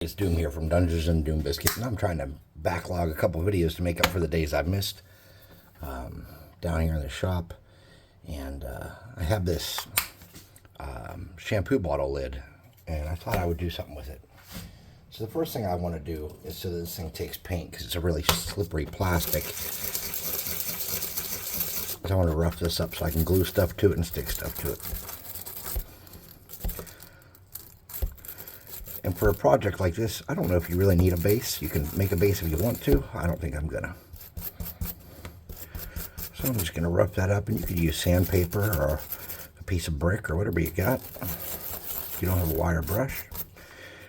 It's Doom here from Dungeons and Doom Biscuit, and I'm trying to backlog a couple videos to make up for the days I've missed down here in the shop. And I have this shampoo bottle lid, and I thought I would do something with it. So the first thing I want to do is so that this thing takes paint, because it's a really slippery plastic. I want to rough this up so I can glue stuff to it and stick stuff to it. And for a project like this, I don't know if you really need a base. You can make a base if you want to. I don't think I'm gonna. So I'm just gonna rough that up, and you could use sandpaper or a piece of brick or whatever you got. If you don't have a wire brush.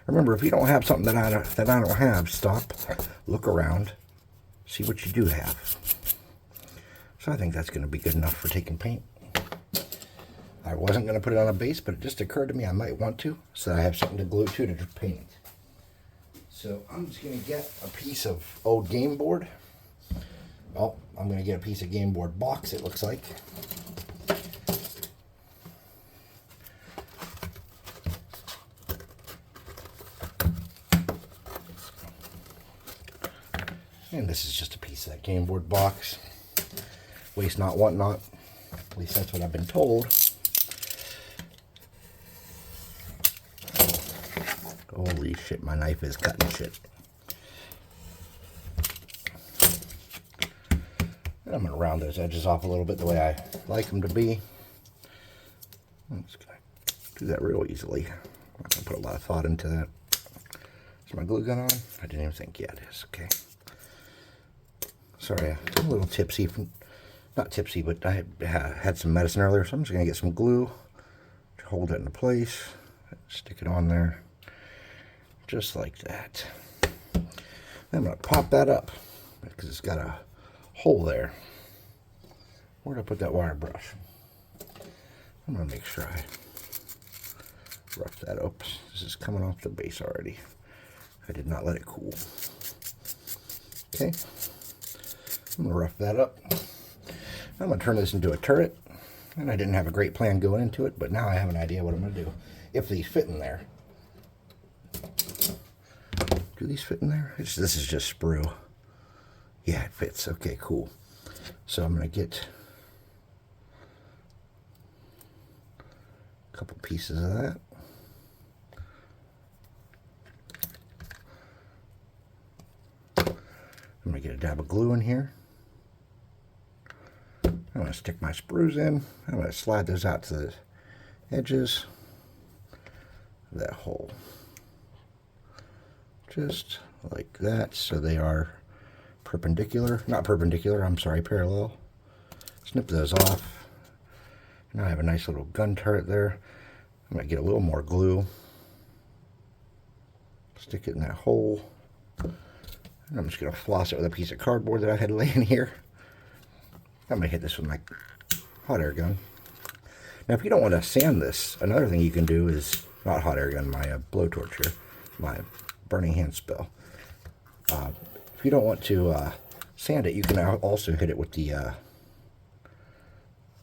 Remember, if you don't have something that I don't have, stop, look around, see what you do have. So I think that's gonna be good enough for taking paint. I wasn't going to put it on a base, but it just occurred to me I might want to, so I have something to glue to paint it. So I'm just going to get a piece of old game board. Oh, I'm going to get a piece of game board box, it looks like. And this is just a piece of that game board box. Waste not, want not. At least that's what I've been told. Holy shit, my knife is cutting shit. And I'm going to round those edges off a little bit the way I like them to be. I'm just going to do that real easily. I'm not going to put a lot of thought into that. Is my glue gun on? I didn't even think. Yeah, it is. Okay. Sorry, I'm a little tipsy. Not tipsy, but I had some medicine earlier, so I'm just going to get some glue to hold it into place. Stick it on there. Just like that. Then I'm going to pop that up because it's got a hole there. Where did I put that wire brush? I'm going to make sure I rough that up. This is coming off the base already. I did not let it cool. Okay. I'm going to rough that up. I'm going to turn this into a turret. And I didn't have a great plan going into it, but now I have an idea what I'm going to do. If these fit in there. Do these fit in there? This is just sprue. Yeah, it fits. Okay, cool. So I'm going to get a couple pieces of that. I'm going to get a dab of glue in here. I'm going to stick my sprues in. I'm going to slide those out to the edges of that hole. Just like that, so they are perpendicular. Not perpendicular, I'm sorry, parallel. Snip those off. Now I have a nice little gun turret there. I'm going to get a little more glue. Stick it in that hole. And I'm just going to floss it with a piece of cardboard that I had laying here. I'm going to hit this with my hot air gun. Now, if you don't want to sand this, another thing you can do is, not hot air gun, my blowtorch here, my burning hand spell. If you don't want to sand it, you can also hit it with the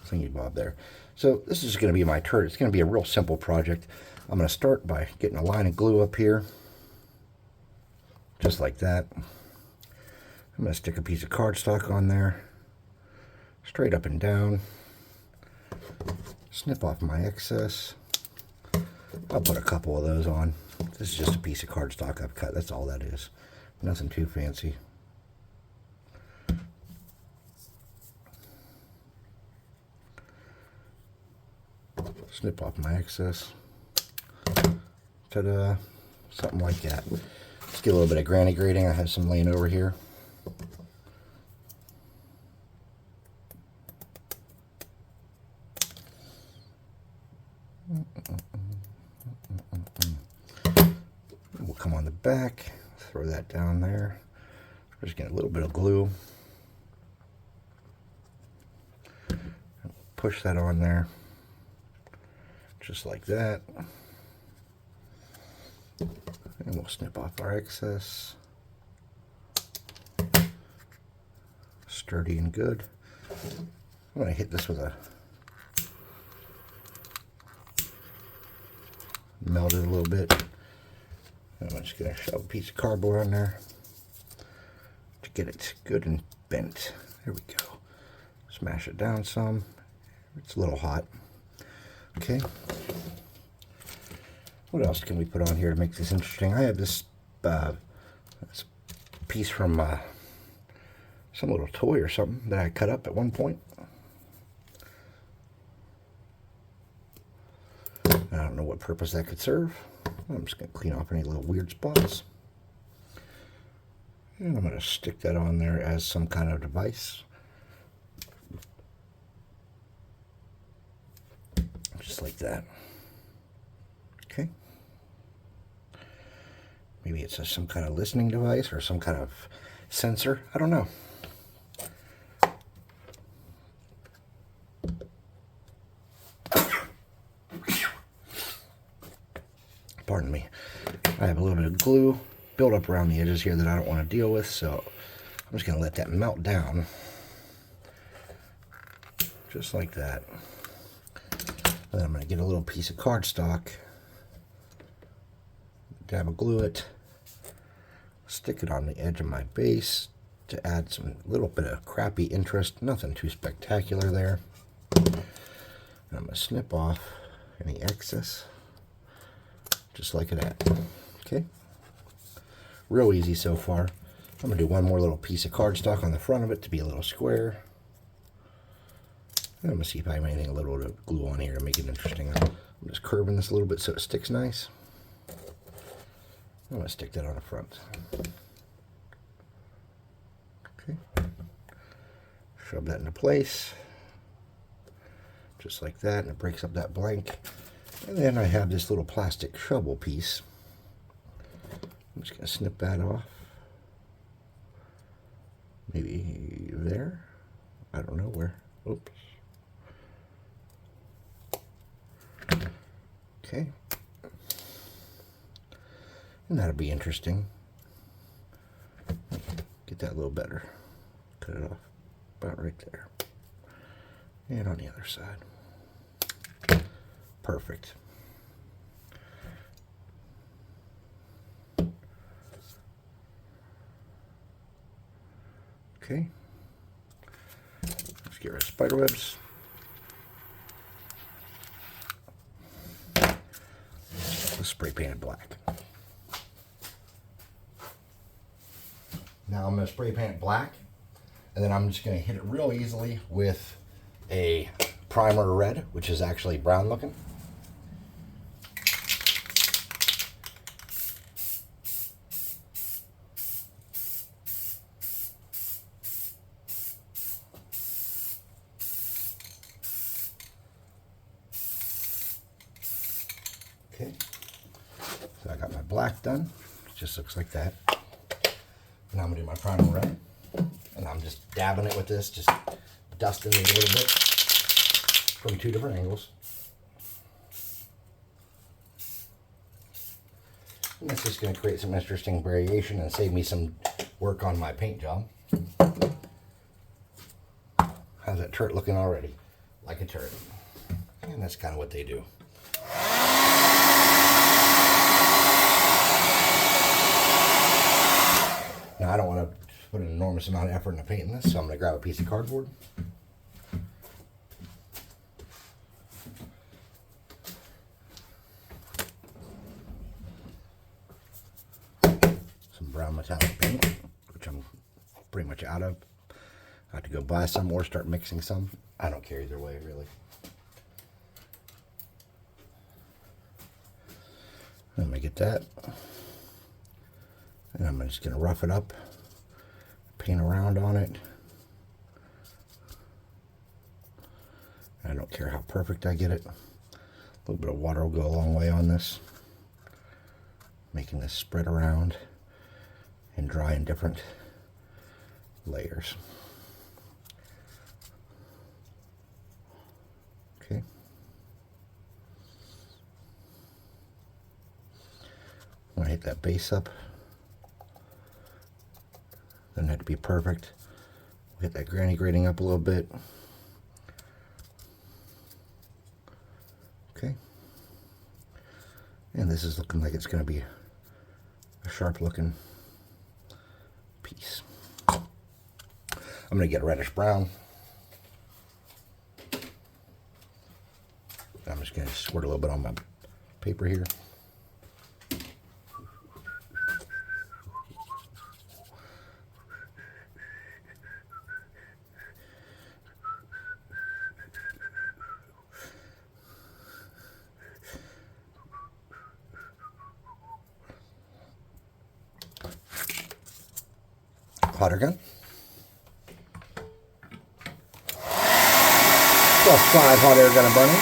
thingy bob there. So this is going to be my turret. It's going to be a real simple project. I'm going to start by getting a line of glue up here, just like that. I'm going to stick a piece of cardstock on there, straight up and down. Snip off my excess. I'll put a couple of those on. This is just a piece of cardstock I've cut. That's all that is. Nothing too fancy. Snip off my excess. Ta-da. Something like that. Let's get a little bit of granny grating. I have some laying over here. We'll come on the back, throw that down there. Just get a little bit of glue. Push that on there, just like that. And we'll snip off our excess. Sturdy and good. I'm going to hit this with a melt it a little bit. I'm just going to shove a piece of cardboard on there to get it good and bent. There we go. Smash it down some. It's a little hot. Okay. What else can we put on here to make this interesting? I have this piece from some little toy or something that I cut up at one point. I don't know what purpose that could serve. I'm just going to clean off any little weird spots. And I'm going to stick that on there as some kind of device. Just like that. Okay. Maybe it's some kind of listening device or some kind of sensor. I don't know. Pardon me. I have a little bit of glue built up around the edges here that I don't want to deal with, so I'm just going to let that melt down. Just like that. And then I'm going to get a little piece of cardstock, dab a glue it, stick it on the edge of my base to add some little bit of crappy interest, nothing too spectacular there. And I'm going to snip off any excess, just like that. Okay, real easy so far. I'm going to do one more little piece of cardstock on the front of it to be a little square. And I'm going to see if I have anything a little to glue on here to make it interesting. I'm just curving this a little bit so it sticks nice. I'm going to stick that on the front. Okay. Shove that into place. Just like that, and it breaks up that blank. And then I have this little plastic shovel piece. I'm just going to snip that off. Maybe there. I don't know where. Oops. Okay. And that'll be interesting. Get that a little better. Cut it off about right there. And on the other side. Perfect. Okay. Let's get rid of spider webs. Let's spray paint it black. Now I'm going to spray paint it black, and then I'm just going to hit it real easily with a primer red, which is actually brown looking. Okay, so I got my black done. It just looks like that. Now I'm going to do my primer red, and I'm just dabbing it with this, just dusting it a little bit from two different angles. And that's just going to create some interesting variation and save me some work on my paint job. How's that turret looking already? Like a turret. And that's kind of what they do. Now I don't want to put an enormous amount of effort into painting this, so I'm going to grab a piece of cardboard. Some brown metallic paint, which I'm pretty much out of. I have to go buy some or start mixing some. I don't care either way, really. I'm going to get that. And I'm just going to rough it up, paint around on it. I don't care how perfect I get it. A little bit of water will go a long way on this, making this spread around and dry in different layers. Okay. I'm going to hit that base up. Doesn't have to be perfect. Get that granny grading up a little bit. Okay. And this is looking like it's going to be a sharp looking piece. I'm going to get a reddish brown. I'm just going to squirt a little bit on my paper here. Hotter gun. +5 hot air gun and burning.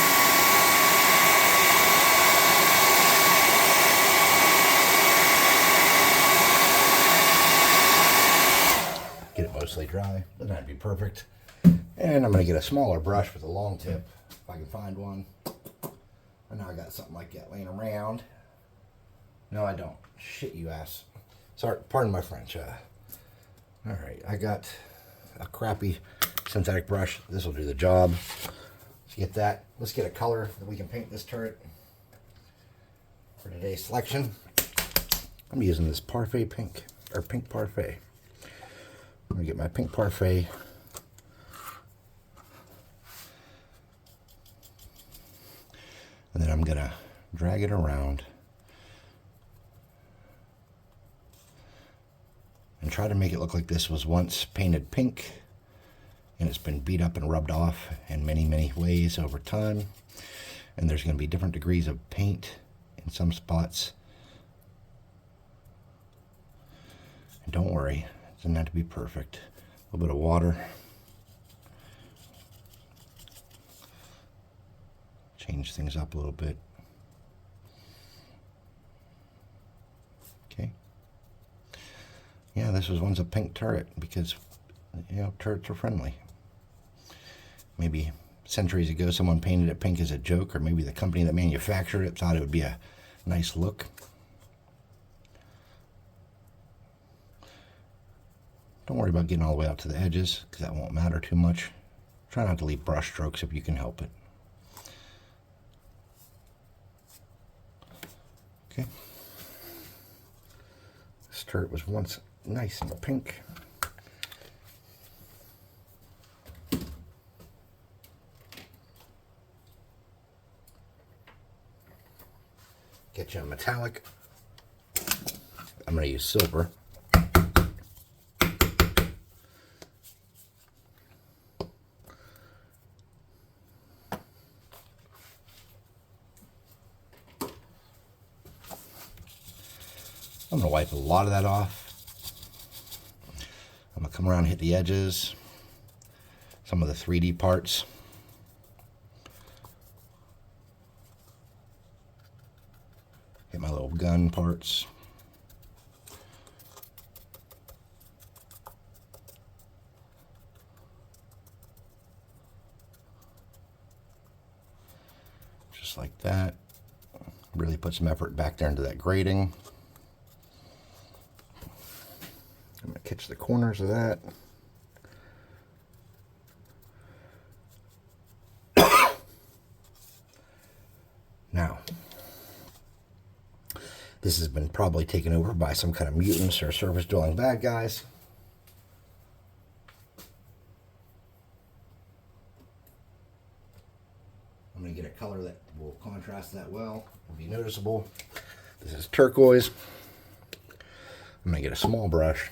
Get it mostly dry. Doesn't have to be perfect. And I'm going to get a smaller brush with a long tip, if I can find one. And now I got something like that laying around. No, I don't. Shit, you ass. Sorry, pardon my French. Alright, I got a crappy synthetic brush. This will do the job. Let's get that. Let's get a color that we can paint this turret for today's selection. I'm using this Parfait pink, or pink Parfait. I'm going to get my pink Parfait. And then I'm going to drag it around and try to make it look like this was once painted pink and it's been beat up and rubbed off in many, many ways over time. And there's going to be different degrees of paint in some spots. And don't worry, it doesn't have to be perfect. A little bit of water. Change things up a little bit. Okay. Yeah, this was once a pink turret because, you know, turrets are friendly. Maybe centuries ago someone painted it pink as a joke, or maybe the company that manufactured it thought it would be a nice look. Don't worry about getting all the way out to the edges because that won't matter too much. Try not to leave brush strokes if you can help it. Okay. This turret was once nice and pink. Get you a metallic. I'm going to use silver. I'm going to wipe a lot of that off. I'm going to come around and hit the edges, some of the 3D parts. Hit my little gun parts. Just like that. Really put some effort back there into that grading. I'm going to catch the corners of that. Now, this has been probably taken over by some kind of mutants or surface-dwelling bad guys. I'm going to get a color that will contrast that well and be noticeable. This is turquoise. I'm going to get a small brush.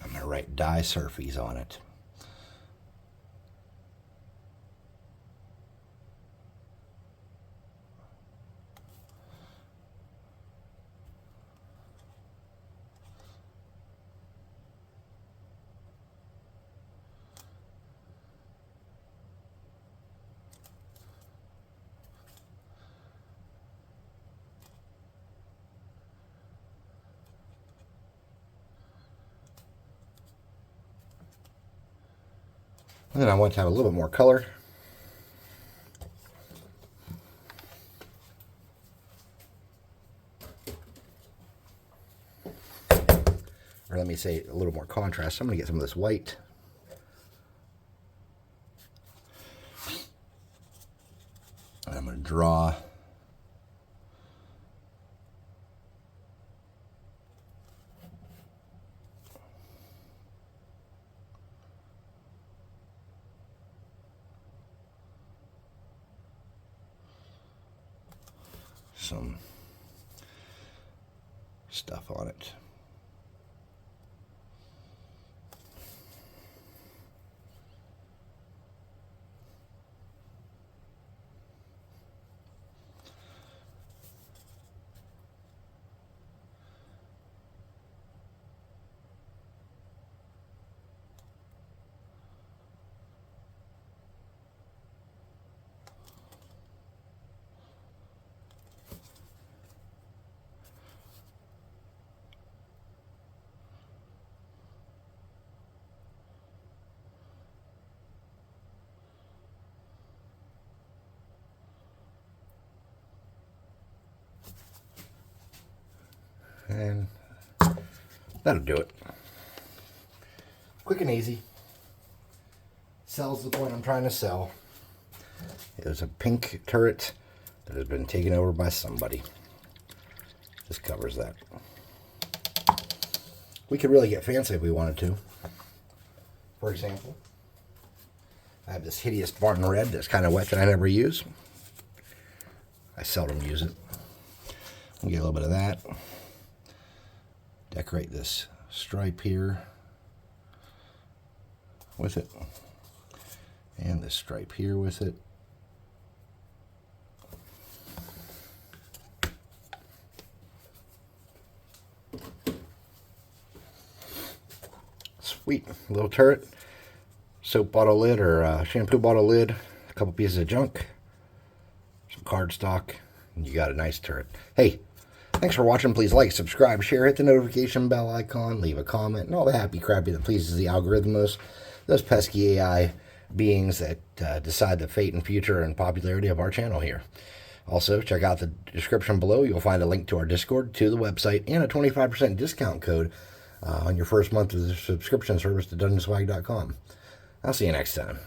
I'm going to write dye surface on it. And then I want to have a little bit more color. Or let me say a little more contrast. I'm going to get some of this white. draw some stuff on it. And that'll do it. Quick and easy. Sells the point I'm trying to sell. It was a pink turret that has been taken over by somebody. This covers that. We could really get fancy if we wanted to. For example, I have this hideous Barton Red that's kind of wet that I never use. I seldom use it. I'll get a little bit of that. Decorate this stripe here with it, and this stripe here with it. Sweet little turret, soap bottle lid or shampoo bottle lid, a couple pieces of junk, some cardstock, and you got a nice turret. Hey, thanks for watching. Please like, subscribe, share, hit the notification bell icon, leave a comment, and all the happy crappy that pleases the algorithm most. Those pesky AI beings that decide the fate and future and popularity of our channel here. Also, check out the description below. You'll find a link to our Discord, to the website, and a 25% discount code on your first month of the subscription service to DungeonSwag.com. I'll see you next time.